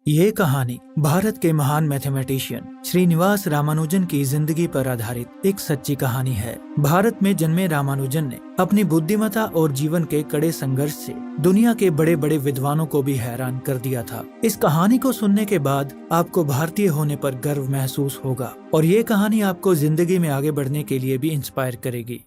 ये कहानी भारत के महान मैथमेटिशियन श्रीनिवास रामानुजन की जिंदगी पर आधारित एक सच्ची कहानी है। भारत में जन्मे रामानुजन ने अपनी बुद्धिमत्ता और जीवन के कड़े संघर्ष से दुनिया के बड़े बड़े विद्वानों को भी हैरान कर दिया था। इस कहानी को सुनने के बाद आपको भारतीय होने पर गर्व महसूस होगा और ये कहानी आपको जिंदगी में आगे बढ़ने के लिए भी इंस्पायर करेगी।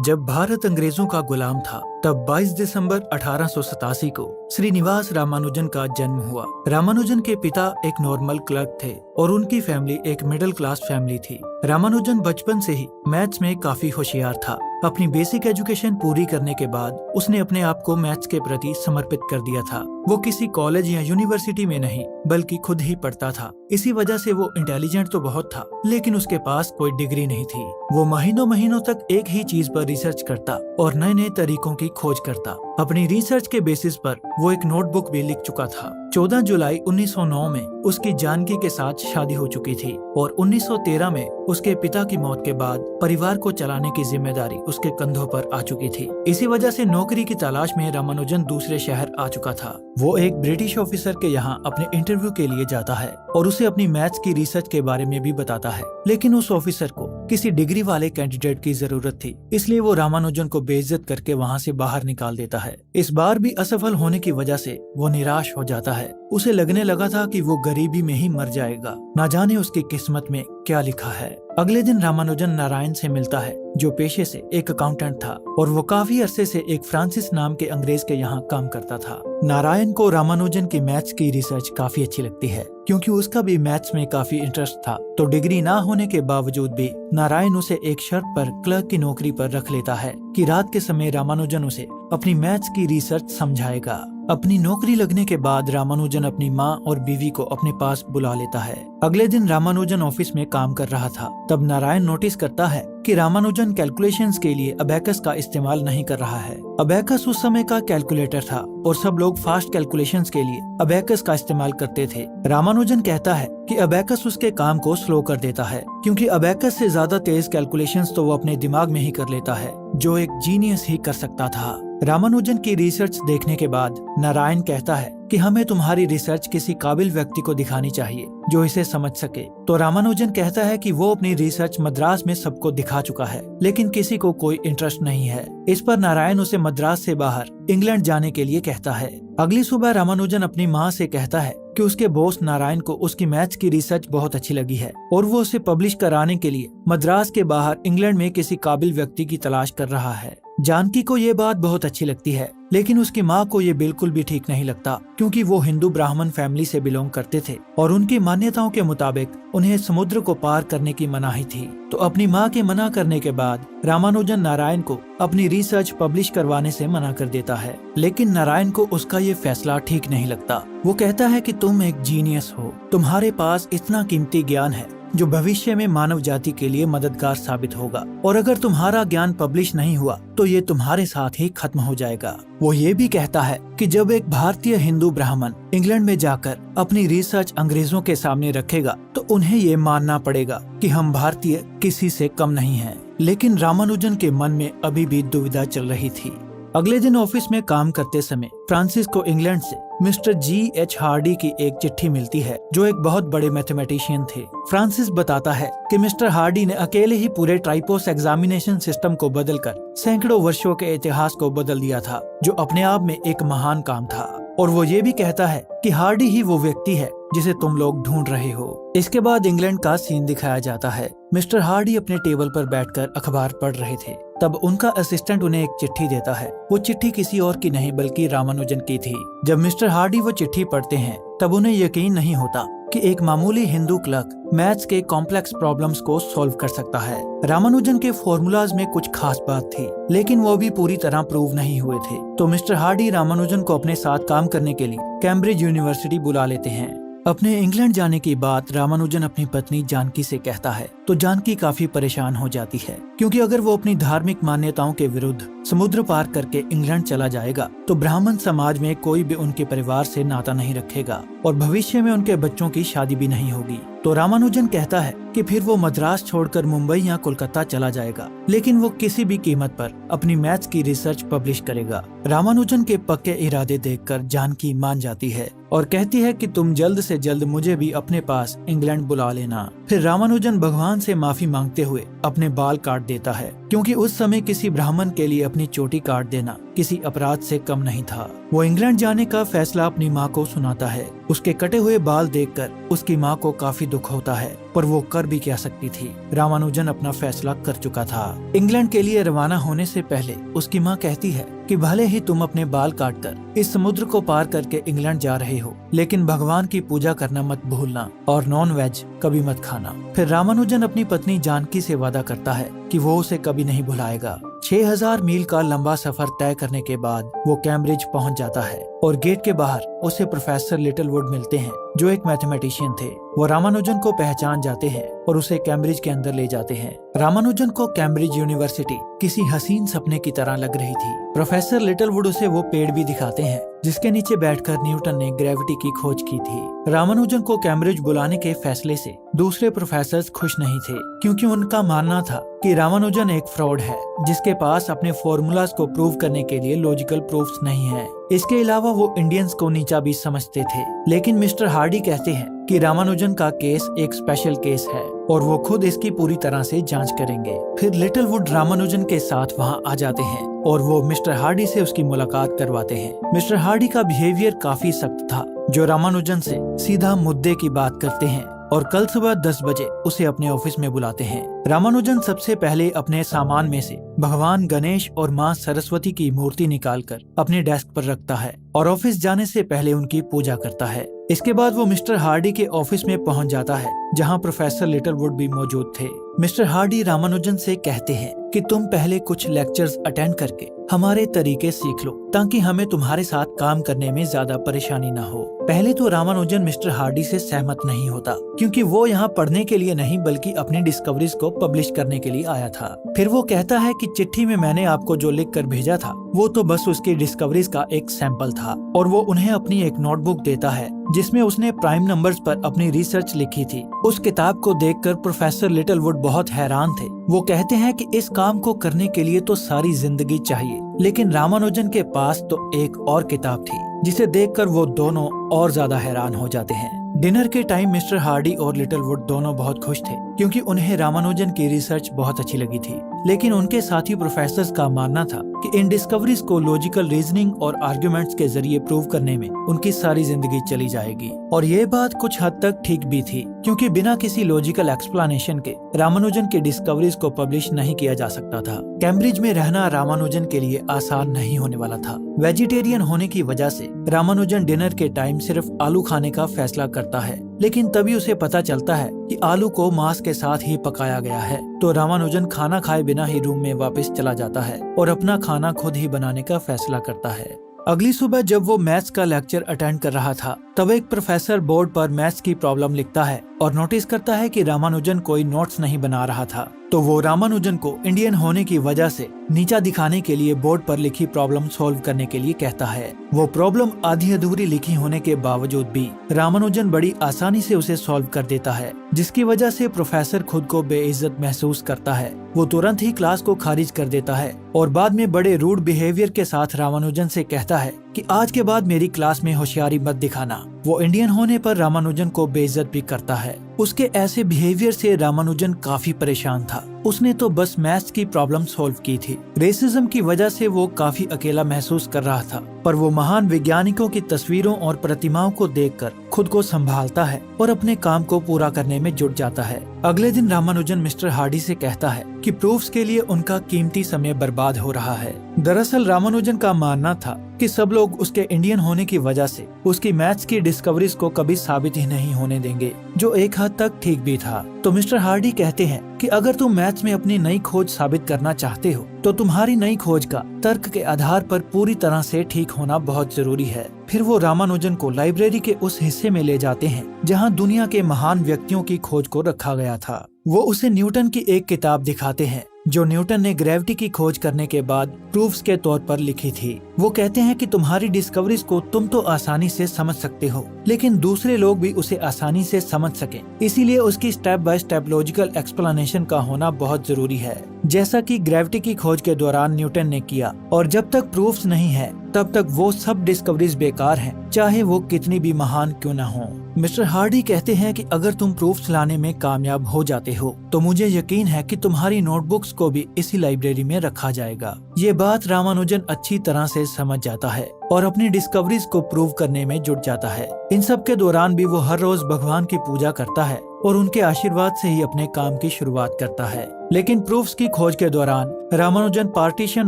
जब भारत अंग्रेजों का गुलाम था तब 22 दिसंबर 1887 को श्रीनिवास रामानुजन का जन्म हुआ। रामानुजन के पिता एक नॉर्मल क्लर्क थे और उनकी फैमिली एक मिडिल क्लास फैमिली थी। रामानुजन बचपन से ही मैथ्स में काफी होशियार था। अपनी बेसिक एजुकेशन पूरी करने के बाद उसने अपने आप को मैथ्स के प्रति समर्पित कर दिया था। वो किसी कॉलेज या यूनिवर्सिटी में नहीं बल्कि खुद ही पढ़ता था। इसी वजह से वो इंटेलिजेंट तो बहुत था लेकिन उसके पास कोई डिग्री नहीं थी। वो महीनों तक एक ही चीज पर रिसर्च करता और नए नए तरीकों की खोज करता। अपनी रिसर्च के बेसिस पर वो एक नोटबुक भी लिख चुका था। 14 जुलाई 1909 में उसकी जानकी के साथ शादी हो चुकी थी और 1913 में उसके पिता की मौत के बाद परिवार को चलाने की जिम्मेदारी उसके कंधों पर आ चुकी थी। इसी वजह से नौकरी की तलाश में रामानुजन दूसरे शहर आ चुका था। वो एक ब्रिटिश ऑफिसर के यहाँ अपने इंटरव्यू के लिए जाता है और उसे अपनी मैथ्स की रिसर्च के बारे में भी बताता है, लेकिन उस ऑफिसर को किसी डिग्री वाले कैंडिडेट की जरूरत थी, इसलिए वो रामानुजन को बेइज्जत करके वहाँ से बाहर निकाल देता है। इस बार भी असफल होने की वजह से वो निराश हो जाता है। उसे लगने लगा था कि वो गरीबी में ही मर जाएगा, ना जाने उसकी किस्मत में क्या लिखा है। अगले दिन रामानुजन नारायण से मिलता है जो पेशे से एक अकाउंटेंट था और वो काफी अरसे से एक फ्रांसिस नाम के अंग्रेज के यहाँ काम करता था। नारायण को रामानुजन की मैथ्स की रिसर्च काफी अच्छी लगती है क्योंकि उसका भी मैथ्स में काफी इंटरेस्ट था। तो डिग्री ना होने के बावजूद भी नारायण उसे एक शर्त पर क्लर्क की नौकरी पर रख लेता है कि रात के समय रामानुजन उसे अपनी मैथ्स की रिसर्च समझाएगा। अपनी नौकरी लगने के बाद रामानुजन अपनी माँ और बीवी को अपने पास बुला लेता है। अगले दिन रामानुजन ऑफिस में काम कर रहा था तब नारायण नोटिस करता है कि रामानुजन कैलकुलेशंस के लिए अबेकस का इस्तेमाल नहीं कर रहा है। अबेकस उस समय का कैलकुलेटर था और सब लोग फास्ट कैलकुलेशंस के लिए अबेकस का इस्तेमाल करते थे। रामानुजन कहता है कि अबेकस उसके काम को स्लो कर देता है क्योंकि अबेकस से ज्यादा तेज कैलकुलेशंस तो वो अपने दिमाग में ही कर लेता है, जो एक जीनियस ही कर सकता था। रामानुजन की रिसर्च देखने के बाद नारायण कहता है कि हमें तुम्हारी रिसर्च किसी काबिल व्यक्ति को दिखानी चाहिए जो इसे समझ सके। तो रामानुजन कहता है कि वो अपनी रिसर्च मद्रास में सबको दिखा चुका है लेकिन किसी को कोई इंटरेस्ट नहीं है। इस पर नारायण उसे मद्रास से बाहर इंग्लैंड जाने के लिए कहता है। अगली सुबह रामानुजन अपनी माँ से कहता है कि उसके बॉस नारायण को उसकी मैथ्स की रिसर्च बहुत अच्छी लगी है और वो उसे पब्लिश कराने के लिए मद्रास के बाहर इंग्लैंड में किसी काबिल व्यक्ति की तलाश कर रहा है। जानकी को ये बात बहुत अच्छी लगती है लेकिन उसकी माँ को ये बिल्कुल भी ठीक नहीं लगता क्योंकि वो हिंदू ब्राह्मण फैमिली से बिलोंग करते थे और उनकी मान्यताओं के मुताबिक उन्हें समुद्र को पार करने की मनाही थी। तो अपनी माँ के मना करने के बाद रामानुजन नारायण को अपनी रिसर्च पब्लिश करवाने से मना कर देता है, लेकिन नारायण को उसका ये फैसला ठीक नहीं लगता। वो कहता है कि तुम एक जीनियस हो, तुम्हारे पास इतना कीमती ज्ञान है जो भविष्य में मानव जाति के लिए मददगार साबित होगा और अगर तुम्हारा ज्ञान पब्लिश नहीं हुआ तो ये तुम्हारे साथ ही खत्म हो जाएगा। वो ये भी कहता है कि जब एक भारतीय हिंदू ब्राह्मण इंग्लैंड में जाकर अपनी रिसर्च अंग्रेजों के सामने रखेगा तो उन्हें ये मानना पड़ेगा कि हम भारतीय किसी से कम नहीं हैं। लेकिन रामानुजन के मन में अभी भी दुविधा चल रही थी। अगले दिन ऑफिस में काम करते समय फ्रांसिस को इंग्लैंड से मिस्टर G.H. हार्डी की एक चिट्ठी मिलती है जो एक बहुत बड़े मैथमेटिशियन थे। फ्रांसिस बताता है कि मिस्टर हार्डी ने अकेले ही पूरे ट्राइपोस एग्जामिनेशन सिस्टम को बदलकर सैकड़ों वर्षों के इतिहास को बदल दिया था, जो अपने आप में एक महान काम था। और वो ये भी कहता है कि हार्डी ही वो व्यक्ति है जिसे तुम लोग ढूंढ रहे हो। इसके बाद इंग्लैंड का सीन दिखाया जाता है। मिस्टर हार्डी अपने टेबल पर बैठकर अखबार पढ़ रहे थे तब उनका असिस्टेंट उन्हें एक चिट्ठी देता है। वो चिट्ठी किसी और की नहीं बल्कि रामानुजन की थी। जब मिस्टर हार्डी वो चिट्ठी पढ़ते हैं तब उन्हें यकीन नहीं होता कि एक मामूली हिंदू क्लर्क मैथ्स के कॉम्प्लेक्स प्रॉब्लम्स को सॉल्व कर सकता है। रामानुजन के फॉर्मूलाज में कुछ खास बात थी लेकिन वो भी पूरी तरह प्रूव नहीं हुए थे। तो मिस्टर हार्डी रामानुजन को अपने साथ काम करने के लिए कैम्ब्रिज यूनिवर्सिटी बुला लेते हैं। अपने इंग्लैंड जाने की बात रामानुजन अपनी पत्नी जानकी से कहता है तो जानकी काफी परेशान हो जाती है क्योंकि अगर वो अपनी धार्मिक मान्यताओं के विरुद्ध समुद्र पार करके इंग्लैंड चला जाएगा तो ब्राह्मण समाज में कोई भी उनके परिवार से नाता नहीं रखेगा और भविष्य में उनके बच्चों की शादी भी नहीं होगी। तो रामानुजन कहता है कि फिर वो मद्रास छोड़कर मुंबई या कोलकाता चला जाएगा, लेकिन वो किसी भी कीमत पर अपनी मैथ्स की रिसर्च पब्लिश करेगा। रामानुजन के पक्के इरादे देखकर जानकी मान जाती है और कहती है कि तुम जल्द से जल्द मुझे भी अपने पास इंग्लैंड बुला लेना। फिर रामानुजन भगवान से माफी मांगते हुए अपने बाल काट देता है, क्योंकि उस समय किसी ब्राह्मण के लिए अपनी चोटी काट देना किसी अपराध से कम नहीं था। वो इंग्लैंड जाने का फैसला अपनी माँ को सुनाता है। उसके कटे हुए बाल देखकर उसकी माँ को काफी दुख होता है, पर वो कर भी क्या सकती थी। रामानुजन अपना फैसला कर चुका था। इंग्लैंड के लिए रवाना होने से पहले उसकी माँ कहती है कि भले ही तुम अपने बाल काटकर इस समुद्र को पार करके इंग्लैंड जा रहे हो, लेकिन भगवान की पूजा करना मत भूलना और नॉन वेज कभी मत खाना। फिर रामानुजन अपनी पत्नी जानकी से वादा करता है कि वो उसे कभी नहीं भुलाएगा। 6000 मील का लंबा सफर तय करने के बाद वो कैम्ब्रिज पहुंच जाता है और गेट के बाहर उसे प्रोफेसर लिटिलवुड मिलते हैं, जो एक मैथमेटिशियन थे। वो रामानुजन को पहचान जाते हैं और उसे कैम्ब्रिज के अंदर ले जाते हैं। रामानुजन को कैम्ब्रिज यूनिवर्सिटी किसी हसीन सपने की तरह लग रही थी। प्रोफेसर लिटिलवुड उसे वो पेड़ भी दिखाते हैं जिसके नीचे बैठकर न्यूटन ने ग्रेविटी की खोज की थी। रामानुजन को कैम्ब्रिज बुलाने के फैसले से दूसरे प्रोफेसर्स खुश नहीं थे, क्योंकि उनका मानना था कि रामानुजन एक फ्रॉड है जिसके पास अपने फॉर्मूलाज को प्रूव करने के लिए लॉजिकल प्रूफ्स नहीं है। इसके अलावा वो इंडियंस को नीचा भी समझते थे। लेकिन मिस्टर हार्डी कहते हैं कि रामानुजन का केस एक स्पेशल केस है और वो खुद इसकी पूरी तरह से जांच करेंगे। फिर लिटिलवुड रामानुजन के साथ वहां आ जाते हैं और वो मिस्टर हार्डी से उसकी मुलाकात करवाते हैं। मिस्टर हार्डी का बिहेवियर काफी सख्त था, जो रामानुजन से सीधा मुद्दे की बात करते हैं और कल सुबह 10 बजे उसे अपने ऑफिस में बुलाते हैं। रामानुजन सबसे पहले अपने सामान में से भगवान गणेश और माँ सरस्वती की मूर्ति निकालकर अपने डेस्क पर रखता है और ऑफिस जाने से पहले उनकी पूजा करता है। इसके बाद वो मिस्टर हार्डी के ऑफिस में पहुंच जाता है, जहां प्रोफेसर लिटिलवुड भी मौजूद थे। मिस्टर हार्डी रामानुजन से कहते हैं कि तुम पहले कुछ लेक्चर्स अटेंड करके हमारे तरीके सीख लो, ताकि हमें तुम्हारे साथ काम करने में ज्यादा परेशानी न हो। पहले तो रामानुजन मिस्टर हार्डी से सहमत नहीं होता, क्योंकि वो यहाँ पढ़ने के लिए नहीं बल्कि अपनी डिस्कवरीज को पब्लिश करने के लिए आया था। फिर वो कहता है कि चिट्ठी में मैंने आपको जो लिख कर भेजा था वो तो बस उसकी डिस्कवरीज का एक सैंपल था, और वो उन्हें अपनी एक नोटबुक देता है जिसमें उसने प्राइम नंबर्स पर अपनी रिसर्च लिखी थी। उस किताब को देखकर प्रोफेसर लिटिलवुड बहुत हैरान थे। वो कहते हैं कि इस काम को करने के लिए तो सारी जिंदगी चाहिए, लेकिन रामानुजन के पास तो एक और किताब थी, जिसे देखकर वो दोनों और ज्यादा हैरान हो जाते हैं। डिनर के टाइम मिस्टर हार्डी और लिटिलवुड दोनों बहुत खुश थे, क्योंकि उन्हें रामानुजन की रिसर्च बहुत अच्छी लगी थी। लेकिन उनके साथी प्रोफेसर्स का मानना था कि इन डिस्कवरीज को लॉजिकल रीजनिंग और आर्गुमेंट्स के जरिए प्रूव करने में उनकी सारी जिंदगी चली जाएगी। और ये बात कुछ हद तक ठीक भी थी, क्योंकि बिना किसी लॉजिकल एक्सप्लेनेशन के रामानुजन की डिस्कवरीज को पब्लिश नहीं किया जा सकता था। कैम्ब्रिज में रहना रामानुजन के लिए आसान नहीं होने वाला था। वेजिटेरियन होने की वजह से रामानुजन डिनर के टाइम सिर्फ आलू खाने का फैसला करता है, लेकिन तभी उसे पता चलता है कि आलू को मांस के साथ ही पकाया गया है। तो रामानुजन खाना खाए बिना ही रूम में वापस चला जाता है और अपना खाना खुद ही बनाने का फैसला करता है। अगली सुबह जब वो मैथ्स का लेक्चर अटेंड कर रहा था, तब एक प्रोफेसर बोर्ड पर मैथ्स की प्रॉब्लम लिखता है और नोटिस करता है कि रामानुजन कोई नोट्स नहीं बना रहा था। तो वो रामानुजन को इंडियन होने की वजह से नीचा दिखाने के लिए बोर्ड पर लिखी प्रॉब्लम सॉल्व करने के लिए कहता है। वो प्रॉब्लम आधी अधूरी लिखी होने के बावजूद भी रामानुजन बड़ी आसानी से उसे सॉल्व कर देता है, जिसकी वजह से प्रोफेसर खुद को बेइज्जत महसूस करता है। वो तुरंत ही क्लास को खारिज कर देता है और बाद में बड़े रूड बिहेवियर के साथ रामानुजन से कहता है कि आज के बाद मेरी क्लास में होशियारी मत दिखाना। वो इंडियन होने पर रामानुजन को बेइज्जत भी करता है। उसके ऐसे बिहेवियर से रामानुजन काफी परेशान था। उसने तो बस मैथ्स की प्रॉब्लम सॉल्व की थी। रेसिज्म की वजह से वो काफी अकेला महसूस कर रहा था, पर वो महान वैज्ञानिकों की तस्वीरों और प्रतिमाओं को देखकर खुद को संभालता है और अपने काम को पूरा करने में जुट जाता है। अगले दिन रामानुजन मिस्टर हार्डी से कहता है कि प्रूफ्स के लिए उनका कीमती समय बर्बाद हो रहा है। दरअसल रामानुजन का मानना था कि सब लोग उसके इंडियन होने की वजह से उसकी मैथ्स की डिस्कवरीज को कभी साबित ही नहीं होने देंगे, जो एक हद तक ठीक भी था। तो मिस्टर हार्डी कहते हैं कि अगर तुम मैथ्स में अपनी नई खोज साबित करना चाहते हो, तो तुम्हारी नई खोज का तर्क के आधार पर पूरी तरह से ठीक होना बहुत जरूरी है। फिर वो रामानुजन को लाइब्रेरी के उस हिस्से में ले जाते हैं जहां दुनिया के महान व्यक्तियों की खोज को रखा गया था। वो उसे न्यूटन की एक किताब दिखाते हैं जो न्यूटन ने ग्रेविटी की खोज करने के बाद प्रूफ्स के तौर पर लिखी थी। वो कहते हैं कि तुम्हारी डिस्कवरीज को तुम तो आसानी से समझ सकते हो, लेकिन दूसरे लोग भी उसे आसानी से समझ सकें, इसीलिए उसकी step by step logical explanation का होना बहुत जरूरी है, जैसा कि ग्रेविटी की खोज के दौरान न्यूटन ने किया। और जब तक प्रूफ्स नहीं है तब तक वो सब डिस्कवरीज बेकार हैं, चाहे वो कितनी भी महान क्यों न हो। मिस्टर हार्डी कहते हैं कि अगर तुम प्रूफ्स लाने में कामयाब हो जाते हो तो मुझे यकीन है कि तुम्हारी नोटबुक्स को भी इसी लाइब्रेरी में रखा जाएगा। ये बात रामानुजन अच्छी तरह से समझ जाता है और अपनी डिस्कवरीज को प्रूव करने में जुट जाता है। इन सब के दौरान भी वो हर रोज भगवान की पूजा करता है और उनके आशीर्वाद से ही अपने काम की शुरुआत करता है। लेकिन प्रूफ्स की खोज के दौरान रामानुजन पार्टीशन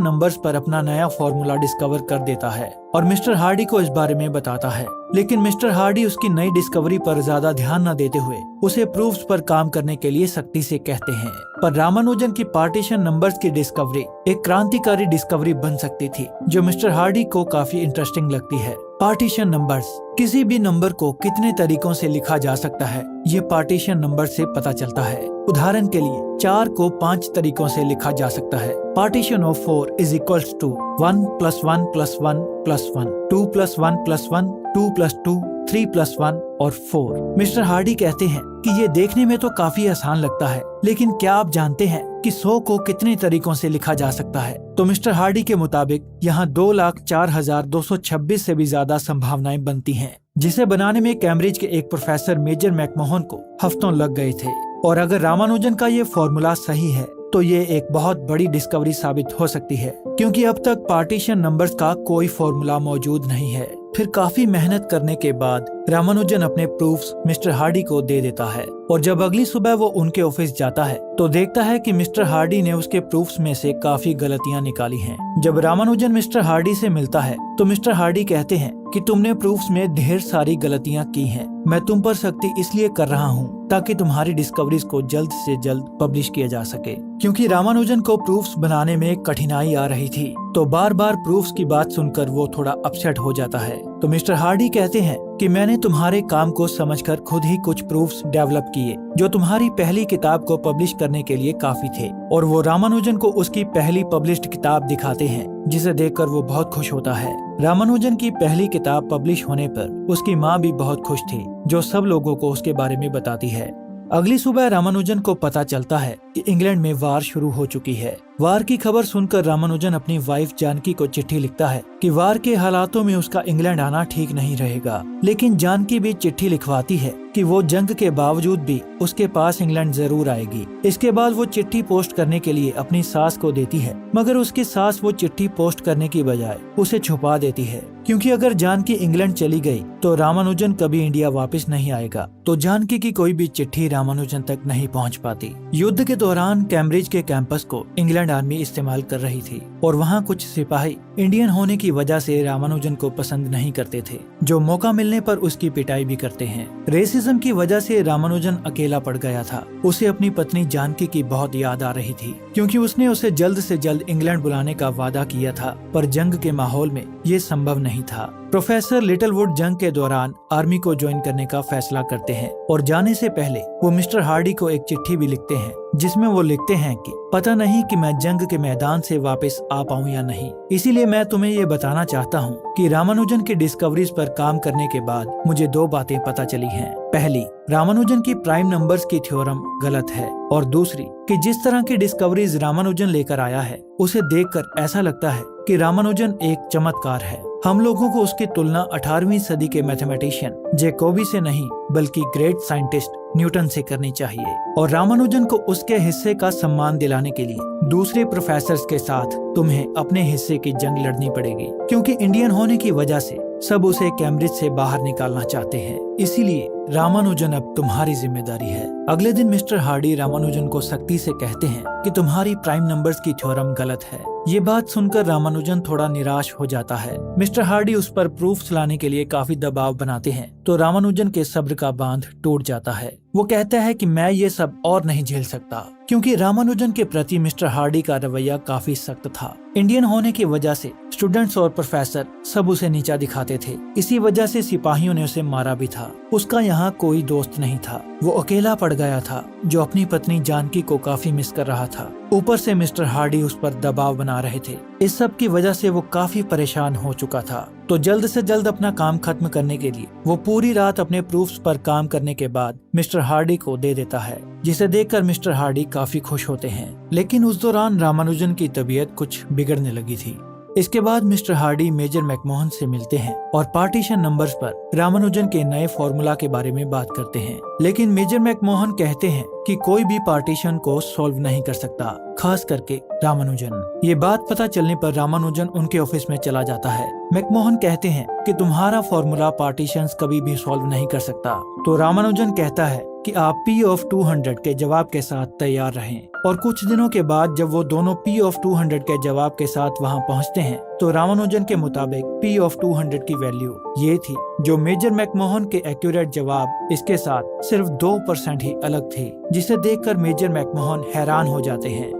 नंबर्स पर अपना नया फॉर्मूला डिस्कवर कर देता है और मिस्टर हार्डी को इस बारे में बताता है। लेकिन मिस्टर हार्डी उसकी नई डिस्कवरी पर ज्यादा ध्यान न देते हुए उसे प्रूफ्स पर काम करने के लिए सख्ती से कहते हैं। पर रामानुजन की पार्टीशन नंबर्स की डिस्कवरी एक क्रांतिकारी डिस्कवरी बन सकती थी, जो मिस्टर हार्डी को काफी इंटरेस्टिंग लगती है। पार्टीशन नंबर्स, किसी भी नंबर को कितने तरीकों से लिखा जा सकता है, ये पार्टीशन नंबर से पता चलता है। उदाहरण के लिए 4 को 5 तरीकों से लिखा जा सकता है। Partition of 4 is equals to 1 + 1 + 1 + 1, 2 + 1 + 1, 2 + 2, 3 + 1 और 4। मिस्टर हार्डी कहते हैं कि ये देखने में तो काफी आसान लगता है, लेकिन क्या आप जानते हैं कि 100 को कितने तरीकों से लिखा जा सकता है? तो मिस्टर हार्डी के मुताबिक यहाँ 2,04,226 से भी ज्यादा संभावनाएं बनती हैं, जिसे बनाने में कैम्ब्रिज के एक प्रोफेसर मेजर मैकमोहन को हफ्तों लग गए थे। और अगर रामानुजन का ये फॉर्मूला सही है तो ये एक बहुत बड़ी डिस्कवरी साबित हो सकती है, क्योंकि अब तक पार्टीशन नंबर्स का कोई फॉर्मूला मौजूद नहीं है। फिर काफी मेहनत करने के बाद रामानुजन अपने प्रूफ्स मिस्टर हार्डी को दे देता है और जब अगली सुबह वो उनके ऑफिस जाता है तो देखता है कि मिस्टर हार्डी ने उसके प्रूफ्स में से काफी गलतियां निकाली हैं। जब रामानुजन मिस्टर हार्डी से मिलता है तो मिस्टर हार्डी कहते हैं कि तुमने प्रूफ्स में ढेर सारी गलतियां की हैं। मैं तुम पर सख्ती इसलिए कर रहा हूँ ताकि तुम्हारी डिस्कवरीज को जल्द से जल्द पब्लिश किया जा सके। क्योंकि रामानुजन को प्रूफ्स बनाने में कठिनाई आ रही थी तो बार बार प्रूफ्स की बात सुनकर वो थोड़ा अपसेट हो जाता है। तो मिस्टर हार्डी कहते हैं कि मैंने तुम्हारे काम को समझकर खुद ही कुछ प्रूफ्स डेवलप किए जो तुम्हारी पहली किताब को पब्लिश करने के लिए काफी थे। और वो रामानुजन को उसकी पहली पब्लिश्ड किताब दिखाते हैं, जिसे देखकर वो बहुत खुश होता है। रामानुजन की पहली किताब पब्लिश होने पर उसकी माँ भी बहुत खुश थी, जो सब लोगों को उसके बारे में बताती है। अगली सुबह रामानुजन को पता चलता है कि इंग्लैंड में वार शुरू हो चुकी है। वार की खबर सुनकर रामानुजन अपनी वाइफ जानकी को चिट्ठी लिखता है कि वार के हालातों में उसका इंग्लैंड आना ठीक नहीं रहेगा। लेकिन जानकी भी चिट्ठी लिखवाती है कि वो जंग के बावजूद भी उसके पास इंग्लैंड जरूर आएगी। इसके बाद वो चिट्ठी पोस्ट करने के लिए अपनी सास को देती है, मगर उसकी सास वो चिट्ठी पोस्ट करने की बजाय उसे छुपा देती है, क्योंकि अगर जानकी इंग्लैंड चली गई तो रामानुजन कभी इंडिया वापस नहीं आएगा। तो जानकी की कोई भी चिट्ठी रामानुजन तक नहीं पहुंच पाती। युद्ध के दौरान कैम्ब्रिज के कैंपस को इंग्लैंड आर्मी इस्तेमाल कर रही थी और वहाँ कुछ सिपाही इंडियन होने की वजह से रामानुजन को पसंद नहीं करते थे, जो मौका मिलने पर उसकी पिटाई भी करते हैं। रेसिज्म की वजह से रामानुजन अकेला पड़ गया था। उसे अपनी पत्नी जानकी की बहुत याद आ रही थी, क्योंकि उसने उसे जल्द से जल्द इंग्लैंड बुलाने का वादा किया था, पर जंग के माहौल में ये संभव नहीं था। प्रोफेसर लिटिलवुड जंग के दौरान आर्मी को ज्वाइन करने का फैसला करते हैं और जाने से पहले वो मिस्टर हार्डी को एक चिट्ठी भी लिखते हैं, जिसमें वो लिखते हैं कि पता नहीं कि मैं जंग के मैदान से वापस आ पाऊं या नहीं, इसीलिए मैं तुम्हें ये बताना चाहता हूँ कि रामानुजन की डिस्कवरीज पर काम करने के बाद मुझे 2 बातें पता चली हैं। पहली, रामानुजन की प्राइम नंबर्स की थ्योरम गलत है, और दूसरी कि जिस तरह की डिस्कवरीज रामानुजन लेकर आया है उसे देखकर ऐसा लगता है कि रामानुजन एक चमत्कार है। हम लोगों को उसकी तुलना 18वीं सदी के मैथमेटिशियन जैकोबी से नहीं बल्कि ग्रेट साइंटिस्ट न्यूटन से करनी चाहिए, और रामानुजन को उसके हिस्से का सम्मान दिलाने के लिए दूसरे प्रोफेसर्स के साथ तुम्हें अपने हिस्से की जंग लड़नी पड़ेगी, क्योंकि इंडियन होने की वजह से सब उसे कैम्ब्रिज से बाहर निकालना चाहते हैं। इसीलिए रामानुजन अब तुम्हारी जिम्मेदारी है। अगले दिन मिस्टर हार्डी रामानुजन को सख्ती से कहते हैं कि तुम्हारी प्राइम नंबर्स की थ्योरम गलत है। ये बात सुनकर रामानुजन थोड़ा निराश हो जाता है। मिस्टर हार्डी उस पर प्रूफ्स लाने के लिए काफी दबाव बनाते हैं, तो रामानुजन के सब्र का बांध टूट जाता है। वो कहता है कि मैं ये सब और नहीं झेल सकता, क्योंकि रामानुजन के प्रति मिस्टर हार्डी का रवैया काफी सख्त था। इंडियन होने की वजह से स्टूडेंट्स और प्रोफेसर सब उसे नीचा दिखाते थे। इसी वजह से सिपाहियों ने उसे मारा भी था। उसका यहाँ कोई दोस्त नहीं था। वो अकेला पड़ गया था, जो अपनी पत्नी जानकी को काफी मिस कर रहा था। ऊपर से मिस्टर हार्डी उस पर दबाव बना रहे थे। इस सब की वजह से वो काफी परेशान हो चुका था। तो जल्द से जल्द अपना काम खत्म करने के लिए वो पूरी रात अपने प्रूफ्स पर काम करने के बाद मिस्टर हार्डी को दे देता है, जिसे देखकर मिस्टर हार्डी काफी खुश होते हैं। लेकिन उस दौरान रामानुजन की तबीयत कुछ बिगड़ने लगी थी। इसके बाद मिस्टर हार्डी मेजर मैकमोहन से मिलते हैं और पार्टीशन नंबर्स पर रामानुजन के नए फॉर्मूला के बारे में बात करते हैं। लेकिन मेजर मैकमोहन कहते हैं कि कोई भी पार्टीशन को सॉल्व नहीं कर सकता, खास करके रामानुजन। ये बात पता चलने पर रामानुजन उनके ऑफिस में चला जाता है। मैकमोहन कहते हैं कि तुम्हारा फॉर्मूला पार्टीशंस कभी भी सॉल्व नहीं कर सकता। तो रामानुजन कहता है कि आप P of 200 के जवाब के साथ तैयार रहें। और कुछ दिनों के बाद जब वो दोनों P of 200 के जवाब के साथ वहां पहुंचते हैं तो रामानुजन के मुताबिक P of 200 की वैल्यू ये थी, जो मेजर मैकमोहन के एक्यूरेट जवाब इसके साथ सिर्फ 2% ही अलग थी, जिसे देखकर मेजर मैकमोहन हैरान हो जाते हैं।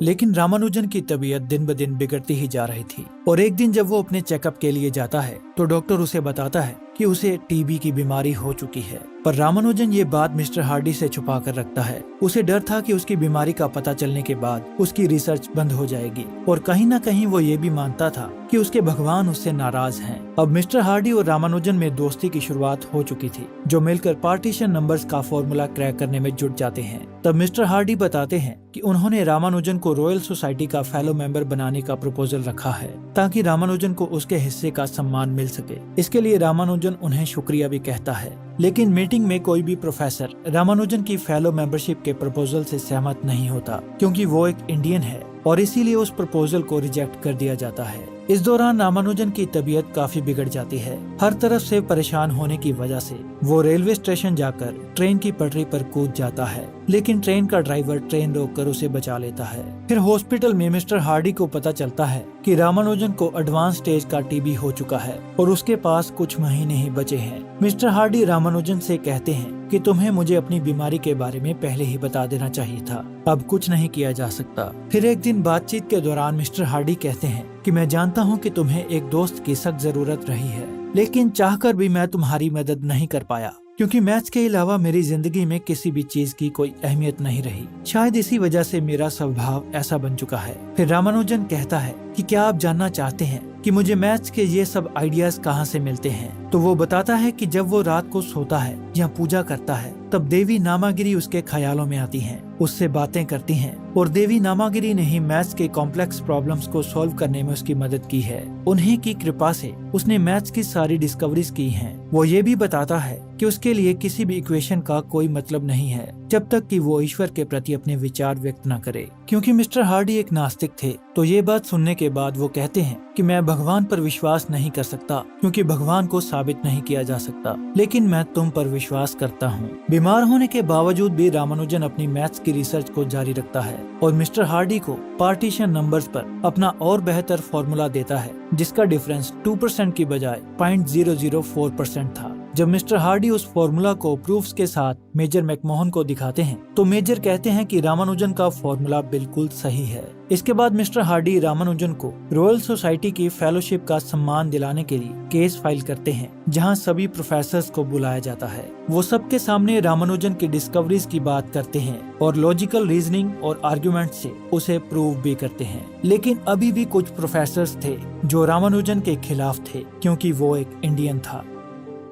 लेकिन रामानुजन की तबीयत दिन ब दिन बिगड़ती ही जा रही थी और एक दिन जब वो अपने चेकअप के लिए जाता है तो डॉक्टर उसे बताता है कि उसे टीबी की बीमारी हो चुकी है। पर रामानुजन ये बात मिस्टर हार्डी से छुपा कर रखता है। उसे डर था कि उसकी बीमारी का पता चलने के बाद उसकी रिसर्च बंद हो जाएगी और कहीं न कहीं वो ये भी मानता था कि उसके भगवान उससे नाराज हैं। अब मिस्टर हार्डी और रामानुजन में दोस्ती की शुरुआत हो चुकी थी, जो मिलकर पार्टीशन नंबर्स का फॉर्मूला क्रैक करने में जुट जाते हैं। तब मिस्टर हार्डी बताते हैं कि उन्होंने रामानुजन को रॉयल सोसाइटी का फेलो मेंबर बनाने का प्रपोजल रखा है ताकि रामानुजन को उसके हिस्से का सम्मान मिल सके। इसके लिए रामानुजन उन्हें शुक्रिया भी कहता है। लेकिन मीटिंग में कोई भी प्रोफेसर रामानुजन की फेलो मेंबरशिप के प्रपोजल से सहमत नहीं होता, क्योंकि वो एक इंडियन है और इसीलिए उस प्रपोजल को रिजेक्ट कर दिया जाता है। इस दौरान रामानुजन की तबीयत काफी बिगड़ जाती है। हर तरफ से परेशान होने की वजह से वो रेलवे स्टेशन जाकर ट्रेन की पटरी पर कूद जाता है, लेकिन ट्रेन का ड्राइवर ट्रेन रोककर उसे बचा लेता है। फिर हॉस्पिटल में मिस्टर हार्डी को पता चलता है कि रामानुजन को एडवांस स्टेज का टीबी हो चुका है और उसके पास कुछ महीने ही बचे हैं। मिस्टर हार्डी रामानुजन से कहते हैं कि तुम्हें मुझे अपनी बीमारी के बारे में पहले ही बता देना चाहिए था, अब कुछ नहीं किया जा सकता। फिर एक दिन बातचीत के दौरान मिस्टर हार्डी कहते हैं कि मैं जानता हूँ कि तुम्हें एक दोस्त की सख्त जरूरत रही है, लेकिन चाहकर भी मैं तुम्हारी मदद नहीं कर पाया, क्योंकि मैथ्स के अलावा मेरी जिंदगी में किसी भी चीज की कोई अहमियत नहीं रही। शायद इसी वजह से मेरा स्वभाव ऐसा बन चुका है। फिर रामानुजन कहता है कि क्या आप जानना चाहते हैं कि मुझे मैथ्स के ये सब आइडियाज कहाँ से मिलते हैं? तो वो बताता है कि जब वो रात को सोता है या पूजा करता है तब देवी नामागिरी उसके ख्यालों में आती हैं, उससे बातें करती हैं और देवी नामागिरी ने ही मैथ्स के कॉम्प्लेक्स प्रॉब्लम्स को सॉल्व करने में उसकी मदद की है। उन्हीं की कृपा से उसने मैथ्स की सारी डिस्कवरीज की हैं। वो ये भी बताता है कि उसके लिए किसी भी इक्वेशन का कोई मतलब नहीं है जब तक कि वो ईश्वर के प्रति अपने विचार व्यक्त न करे। क्योंकि मिस्टर हार्डी एक नास्तिक थे, तो ये बात सुनने के बाद वो कहते हैं कि मैं भगवान पर विश्वास नहीं कर सकता, क्योंकि भगवान को साबित नहीं किया जा सकता, लेकिन मैं तुम पर विश्वास करता हूँ। बीमार होने के बावजूद भी रामानुजन अपनी मैथ्स की रिसर्च को जारी रखता है और मिस्टर हार्डी को पार्टीशन नंबर्स पर अपना और बेहतर फॉर्मूला देता है, जिसका डिफरेंस 2% की बजाय 0.004% था। जब मिस्टर हार्डी उस फॉर्मूला को प्रूफ्स के साथ मेजर मैकमोहन को दिखाते हैं तो मेजर कहते हैं कि रामानुजन का फॉर्मूला बिल्कुल सही है। इसके बाद मिस्टर हार्डी रामानुजन को रॉयल सोसाइटी की फेलोशिप का सम्मान दिलाने के लिए केस फाइल करते हैं, जहां सभी प्रोफेसर्स को बुलाया जाता है। वो सबके सामने रामानुजन की डिस्कवरीज की बात करते हैं और लॉजिकल रीजनिंग और आर्गुमेंट से उसे प्रूव भी करते हैं। लेकिन अभी भी कुछ प्रोफेसर्स थे जो रामानुजन के खिलाफ थे, क्योंकि वो एक इंडियन था।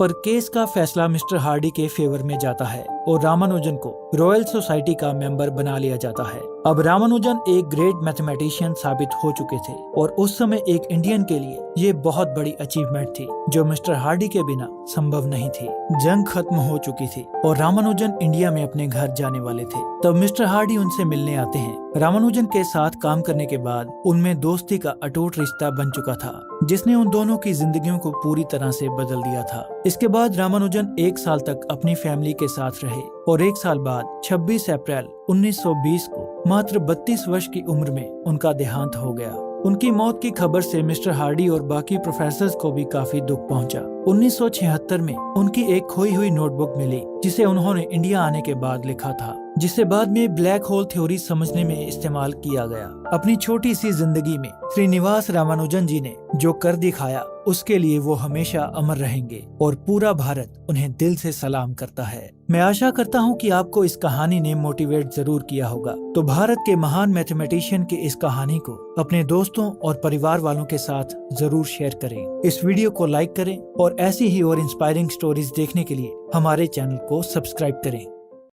पर केस का फैसला मिस्टर हार्डी के फेवर में जाता है और रामानुजन को रॉयल सोसाइटी का मेंबर बना लिया जाता है। अब रामानुजन एक ग्रेट मैथमेटिशियन साबित हो चुके थे और उस समय एक इंडियन के लिए ये बहुत बड़ी अचीवमेंट थी, जो मिस्टर हार्डी के बिना संभव नहीं थी। जंग खत्म हो चुकी थी और रामानुजन इंडिया में अपने घर जाने वाले थे। तब मिस्टर हार्डी उनसे मिलने आते हैं। रामानुजन के साथ काम करने के बाद उनमें दोस्ती का अटूट रिश्ता बन चुका था, जिसने उन दोनों की जिंदगियों को पूरी तरह से बदल दिया था। इसके बाद रामानुजन 1 साल तक अपनी फैमिली के साथ रहे और 1 साल बाद 26 अप्रैल 1920 को मात्र 32 वर्ष की उम्र में उनका देहांत हो गया। उनकी मौत की खबर से मिस्टर हार्डी और बाकी प्रोफेसर्स को भी काफी दुख पहुंचा। 1976 में उनकी एक खोई हुई नोटबुक मिली, जिसे उन्होंने इंडिया आने के बाद लिखा था। जिसे बाद में ब्लैक होल थ्योरी समझने में इस्तेमाल किया गया। अपनी छोटी सी जिंदगी में श्रीनिवास रामानुजन जी ने जो कर दिखाया उसके लिए वो हमेशा अमर रहेंगे और पूरा भारत उन्हें दिल से सलाम करता है। मैं आशा करता हूँ कि आपको इस कहानी ने मोटिवेट जरूर किया होगा। तो भारत के महान मैथमेटिशियन की इस कहानी को अपने दोस्तों और परिवार वालों के साथ जरूर शेयर करें। इस वीडियो को लाइक करें और ऐसी ही और इंस्पायरिंग स्टोरीज देखने के लिए हमारे चैनल को सब्सक्राइब करें।